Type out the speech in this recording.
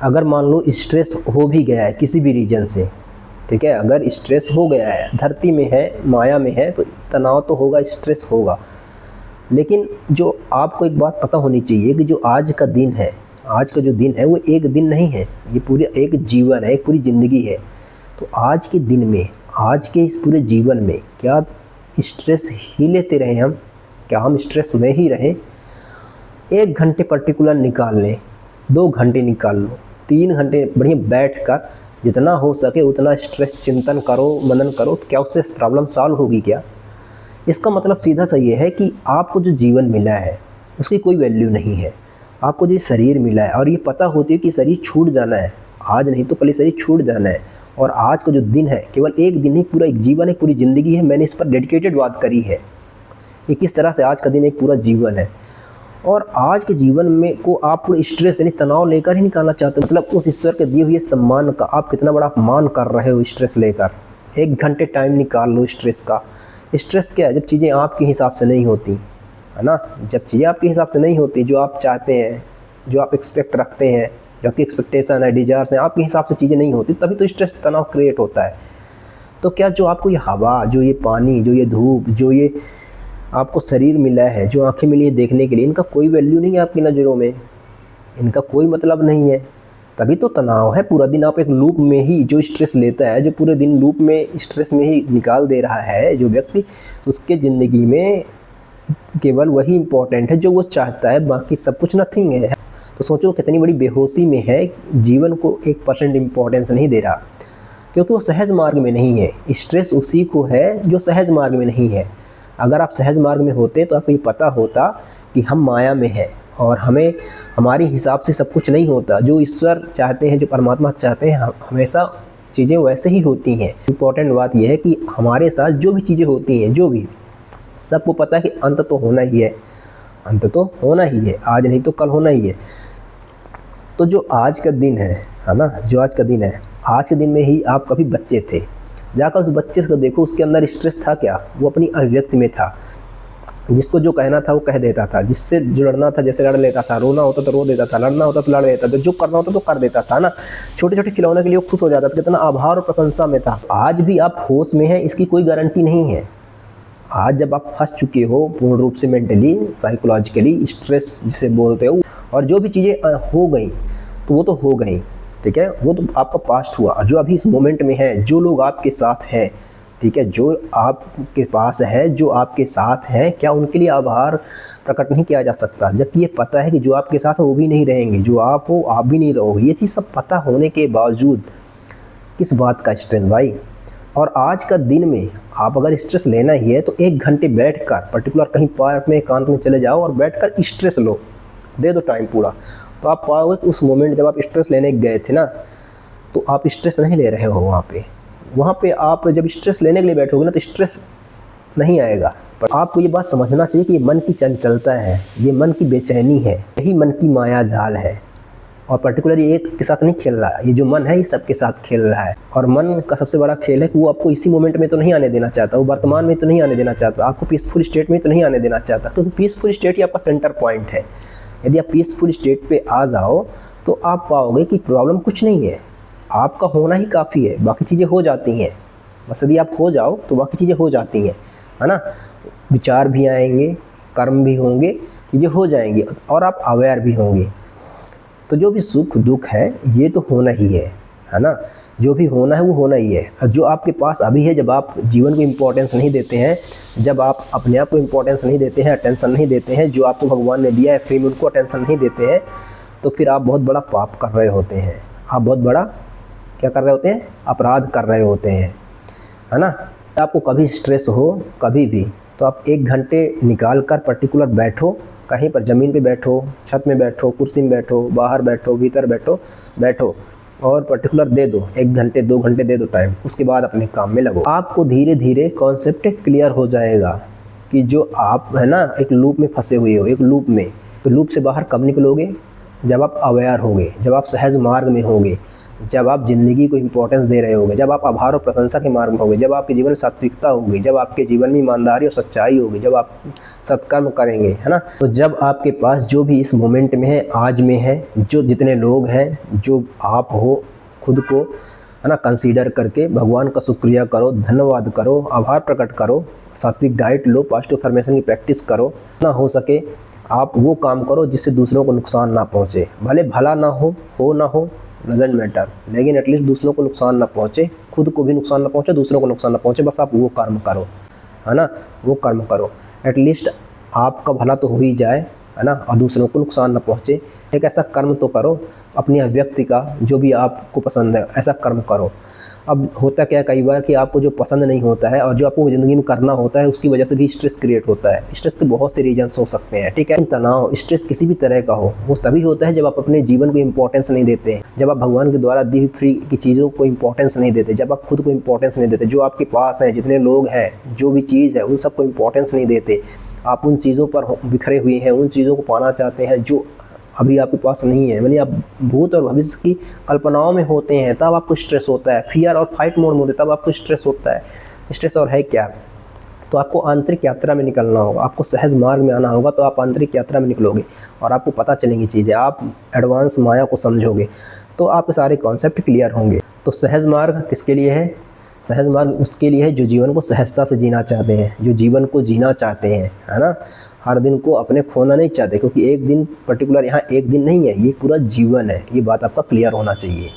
अगर मान लो स्ट्रेस हो भी गया है किसी भी रीजन से, ठीक है, अगर स्ट्रेस हो गया है, धरती में है, माया में है, तो तनाव तो होगा, स्ट्रेस होगा। लेकिन जो आपको एक बात पता होनी चाहिए कि जो आज का दिन है, आज का जो दिन है वो एक दिन नहीं है, ये पूरे एक जीवन है, एक पूरी ज़िंदगी है। तो आज के दिन में, आज के इस पूरे जीवन में क्या स्ट्रेस ही लेते रहें हम? क्या हम स्ट्रेस में ही रहें? 1 घंटे पर्टिकुलर निकाल लें, 2 घंटे निकाल लो, 3 घंटे बढ़िया बैठ कर जितना हो सके उतना स्ट्रेस चिंतन करो, मनन करो। क्या उससे प्रॉब्लम सॉल्व होगी क्या? इसका मतलब सीधा सा ये है कि आपको जो जीवन मिला है उसकी कोई वैल्यू नहीं है। आपको जो शरीर मिला है और ये पता होती है कि शरीर छूट जाना है, आज नहीं तो कल ये शरीर छूट जाना है। और आज का जो दिन है केवल एक दिन ही, पूरा एक जीवन है, पूरी ज़िंदगी है। मैंने इस पर डेडिकेटेड बात करी है कि किस तरह से आज का दिन एक पूरा जीवन है। और आज के जीवन में को आप पूरे स्ट्रेस यानी तनाव लेकर ही निकालना चाहते हो। मतलब उस ईश्वर के दिए हुए सम्मान का आप कितना बड़ा अपमान कर रहे हो स्ट्रेस लेकर। 1 घंटे टाइम निकाल लो स्ट्रेस का। स्ट्रेस क्या है? जब चीज़ें आपके हिसाब से नहीं होती, है ना, जब चीज़ें आपके हिसाब से नहीं होती, जो आप चाहते हैं, जो आप एक्सपेक्ट रखते हैं, जो आपकी एक्सपेक्टेशन है, डिज़ायर्स हैं, आपके हिसाब से चीज़ें नहीं होती, तभी तो स्ट्रेस तनाव क्रिएट होता है। तो क्या जो आपको ये हवा, जो ये पानी, जो ये धूप, जो ये आपको शरीर मिला है, जो आँखें मिली है देखने के लिए, इनका कोई वैल्यू नहीं है आपकी नज़रों में, इनका कोई मतलब नहीं है। तभी तो तनाव है। पूरा दिन आप एक लूप में ही, जो स्ट्रेस लेता है, जो पूरे दिन लूप में स्ट्रेस में ही निकाल दे रहा है जो व्यक्ति, उसके ज़िंदगी में केवल वही इम्पोर्टेंट है जो वो चाहता है, बाकी सब कुछ नथिंग है। तो सोचो कितनी बड़ी बेहोशी में है, जीवन को 1% इम्पोर्टेंस नहीं दे रहा, क्योंकि वो सहज मार्ग में नहीं है। स्ट्रेस उसी को है जो सहज मार्ग में नहीं है। अगर आप सहज मार्ग में होते तो आपको ये पता होता कि हम माया में हैं और हमें हमारे हिसाब से सब कुछ नहीं होता। जो ईश्वर चाहते हैं, जो परमात्मा चाहते हैं, हमेशा चीज़ें वैसे ही होती हैं। इम्पोर्टेंट बात यह है कि हमारे साथ जो भी चीज़ें होती हैं, जो भी, सबको पता है कि अंत तो होना ही है, अंत तो होना ही है, आज नहीं तो कल होना ही है। तो जो आज का दिन है ना, जो आज का दिन है, आज के दिन में ही आप कभी बच्चे थे, जाकर उस बच्चे को देखो, उसके अंदर स्ट्रेस था क्या? वो अपनी अभिव्यक्ति में था। जिसको जो कहना था वो कह देता था, जिससे जो लड़ना था जैसे लड़ लेता था, रोना होता तो रो देता था, लड़ना होता तो लड़ देता था, जो करना होता तो कर देता था ना। छोटे छोटे खिलौने के लिए वो खुश हो जाता था, कितना आभार और प्रशंसा में था। आज भी आप होश में हैं इसकी कोई गारंटी नहीं है। आज जब आप फंस चुके हो पूर्ण रूप से, मेंटली, साइकोलॉजिकली, स्ट्रेस जिसे बोलते हो, और जो भी चीज़ें हो गई तो वो तो हो गई, ठीक है, वो तो आपका पास्ट हुआ। जो अभी इस मोमेंट में है, जो लोग आपके साथ हैं, ठीक है, जो आपके पास है, जो आपके साथ हैं, क्या उनके लिए आभार प्रकट नहीं किया जा सकता? जबकि ये पता है कि जो आपके साथ है वो भी नहीं रहेंगे, जो आप हो आप भी नहीं रहोगे। ये चीज़ सब पता होने के बावजूद किस बात का स्ट्रेस भाई? और आज का दिन में आप अगर स्ट्रेस लेना ही है तो 1 घंटे बैठकर पर्टिकुलर कहीं पार्क में, एकांत में चले जाओ और बैठकर स्ट्रेस लो, दे दो टाइम पूरा। तो आप पाओगे कि उस मोमेंट जब आप स्ट्रेस लेने गए थे ना, तो आप स्ट्रेस नहीं ले रहे हो वहाँ पे आप जब स्ट्रेस लेने के लिए बैठोगे ना तो स्ट्रेस नहीं आएगा। पर आपको ये बात समझना चाहिए कि ये मन की चंचलता है, ये मन की बेचैनी है, यही मन की माया जाल है। और पर्टिकुलरली एक के साथ नहीं खेल रहा है, ये जो मन है ये सबके साथ खेल रहा है। और मन का सबसे बड़ा खेल है कि वो आपको इसी मोमेंट में तो नहीं आने देना चाहता, वो वर्तमान में तो नहीं आने देना चाहता, आपको पीसफुल स्टेट में तो नहीं आने देना चाहता, क्योंकि पीसफुल स्टेट ही आपका सेंटर पॉइंट है। यदि आप पीसफुल स्टेट पे आ जाओ तो आप पाओगे कि प्रॉब्लम कुछ नहीं है, आपका होना ही काफ़ी है, बाकी चीज़ें हो जाती हैं। बस यदि आप हो जाओ तो बाकी चीज़ें हो जाती हैं, है ना। विचार भी आएंगे, कर्म भी होंगे, चीज़ें हो जाएंगी और आप अवेयर भी होंगे। तो जो भी सुख दुख है ये तो होना ही है ना। जो भी होना है वो होना ही है। और जो आपके पास अभी है, जब आप जीवन को इम्पोर्टेंस नहीं देते हैं, जब आप अपने आप को इम्पोर्टेंस नहीं देते हैं, अटेंशन नहीं देते हैं, जो आपको भगवान ने दिया है फ्री में, उनको अटेंशन नहीं देते हैं, तो फिर आप बहुत बड़ा पाप कर रहे होते हैं। आप बहुत बड़ा क्या कर रहे होते हैं? अपराध कर रहे होते हैं, है ना। आपको कभी स्ट्रेस हो, कभी भी, तो आप 1 घंटे निकाल कर पर्टिकुलर बैठो, कहीं पर ज़मीन पे बैठो, छत में बैठो, कुर्सी में बैठो, बाहर बैठो, भीतर बैठो और पर्टिकुलर दे दो 1 घंटे 2 घंटे दे दो टाइम। उसके बाद अपने काम में लगो। आपको धीरे धीरे कॉन्सेप्ट क्लियर हो जाएगा कि जो आप है ना एक लूप में फंसे हुए हो, एक लूप में, तो लूप से बाहर कब निकलोगे? जब आप अवेयर होगे, जब आप सहज मार्ग में होगे, जब आप ज़िंदगी को इम्पोर्टेंस दे रहे होगे, जब आप आभार और प्रशंसा के मार्ग में होगे, जब आपके जीवन में सात्विकता होगी, जब आपके जीवन में ईमानदारी और सच्चाई होगी, जब आप सत्कर्म करेंगे, है ना। तो जब आपके पास जो भी इस मोमेंट में है, आज में है, जो जितने लोग हैं, जो आप हो, खुद को, है ना, कंसीडर करके भगवान का शुक्रिया करो, धन्यवाद करो, आभार प्रकट करो, सात्विक डाइट लो, पॉजिटिव अफर्मेशन की प्रैक्टिस करो। ना हो सके आप वो काम करो जिससे दूसरों को नुकसान ना पहुँचे, भले भला ना हो ना हो, डजंट मैटर, लेकिन एटलीस्ट दूसरों को नुकसान ना पहुँचे, खुद को भी नुकसान ना पहुँचे, दूसरों को नुकसान ना पहुँचे, बस आप वो कर्म करो, है ना, वो कर्म करो। एटलीस्ट आपका भला तो हो ही जाए, है ना, और दूसरों को नुकसान ना पहुँचे। एक ऐसा कर्म तो करो अपनी अभिव्यक्ति का, जो भी आपको पसंद है ऐसा कर्म करो। अब होता क्या है कई बार कि आपको जो पसंद नहीं होता है और जो आपको ज़िंदगी में करना होता है, उसकी वजह से भी स्ट्रेस क्रिएट होता है। स्ट्रेस के बहुत से रीजन्स हो सकते हैं, ठीक है। तनाव, स्ट्रेस किसी भी तरह का हो, वो तभी होता है जब आप अपने जीवन को इम्पोर्टेंस नहीं देते हैं, जब आप भगवान के द्वारा दी हुई फ्री की चीज़ों को इम्पोर्टेंस नहीं देते, जब आप खुद को इम्पोर्टेंस नहीं देते, जो आपके पास है, जितने लोग हैं, जो भी चीज़ है, उन सबको इम्पोर्टेंस नहीं देते। आप उन चीज़ों पर बिखरे हुए हैं, उन चीज़ों को पाना चाहते हैं जो अभी आपके पास नहीं है, यानी आप भूत और भविष्य की कल्पनाओं में होते हैं, तब आपको स्ट्रेस होता है। फियर और फाइट मोड में होते तब आपको स्ट्रेस होता है। स्ट्रेस और है क्या? तो आपको आंतरिक यात्रा में निकलना होगा, आपको सहज मार्ग में आना होगा, तो आप आंतरिक यात्रा में निकलोगे और आपको पता चलेंगी चीज़ें, आप एडवांस माया को समझोगे, तो आपके सारे कॉन्सेप्ट क्लियर होंगे। तो सहज मार्ग किसके लिए है? सहज मार्ग उसके लिए है जो जीवन को सहजता से जीना चाहते हैं, जो जीवन को जीना चाहते हैं, है ना। हर दिन को अपने खोना नहीं चाहते, क्योंकि एक दिन पर्टिकुलर यहाँ एक दिन नहीं है, ये पूरा जीवन है। ये बात आपका क्लियर होना चाहिए।